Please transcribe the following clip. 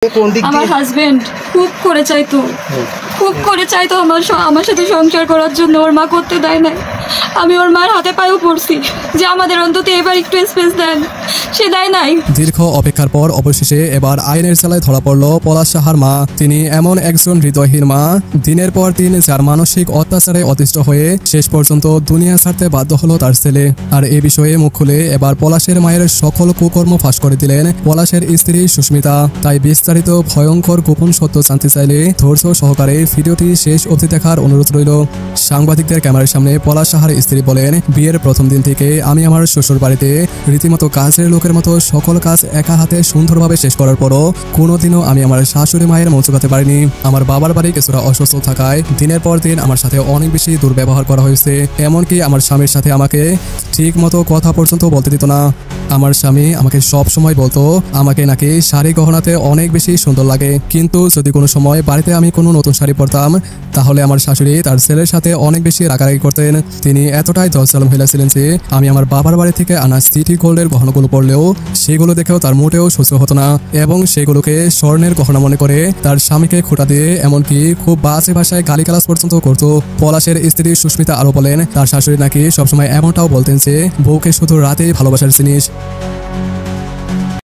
আমার হাজবেন্ড খুব করে চাইতো আমার সাথে সংসার করার জন্য। ওর মা করতে দেয় না। আমি ওর মার হাতে পায়েও পড়ছি যে আমাদের অন্তত এবার একটু স্পেস দেন, সে দেয় নাই। দীর্ঘ অপেক্ষার পর অবশেষে এবার আইনের চালায় ধরা পড়ল পলাশ সাহার মা। তিনি এমন একজন হৃদয়হীন মা, দিনের পর দিন যার মানসিক অত্যাচারে অতিষ্ঠ হয়ে শেষ পর্যন্ত দুনিয়া ছাড়তে বাধ্য হলো তার ছেলে। আর এ বিষয়ে মুখ খুলে এবার পলাশের মায়ের সকল কুকর্ম ফাঁস করে দিলেন পলাশের স্ত্রী সুস্মিতা। তাই বিস্তারিত ভয়ঙ্কর গোপন সত্য জানতে চাইলে ধৈর্য সহকারে ভিডিওটি শেষ অবধি দেখার অনুরোধ রইল। সাংবাদিকদের ক্যামেরার সামনে পলাশ সাহার স্ত্রী বলেন, বিয়ের প্রথম দিন থেকে আমি আমার শ্বশুর বাড়িতে রীতিমতো কাজের লোকের মতো সকল কাজ একা হাতে সুন্দরভাবে শেষ করার পরও কোনোদিনও আমি আমার শাশুড়ি মায়ের মন চোকাতে পারিনি। আমার বাবার বাড়ি কিছুটা অসুস্থ থাকায় দিনের পর দিন আমার সাথে অনেক বেশি দুর্ব্যবহার করা হয়েছে। এমনকি আমার স্বামীর সাথে আমাকে ঠিক মতো কথা পর্যন্ত বলতে দিত না। আমার স্বামী আমাকে সব সময় বলতো আমাকে নাকি শাড়ি গহনাতে অনেক বেশি সুন্দর লাগে, কিন্তু যদি কোনো সময় বাড়িতে আমি কোনো নতুন শাড়ি পরতাম তাহলে আমার শাশুড়ি তার ছেলের সাথে অনেক বেশি রাগারাগি করতেন। তিনি এতটাই দশজাল মহিলা ছিলেন যে আমি আমার বাবার বাড়ি থেকে আনা সিটি গোল্ডের গহনাগুলো পরলেও সেগুলো দেখেও তার মোটেও সহ্য হতো না এবং সেগুলোকে স্বর্ণের গহনা মনে করে তার স্বামীকে খোঁটা দিয়ে এমনকি খুব বাজে ভাষায় গালিগালাজ পর্যন্ত করতো। পলাশের স্ত্রী সুস্মিতা আরো বলেন, তার শাশুড়ি নাকি সবসময় এমনটাও বলতেন যে বউকে শুধু রাতেই ভালোবাসার জিনিস।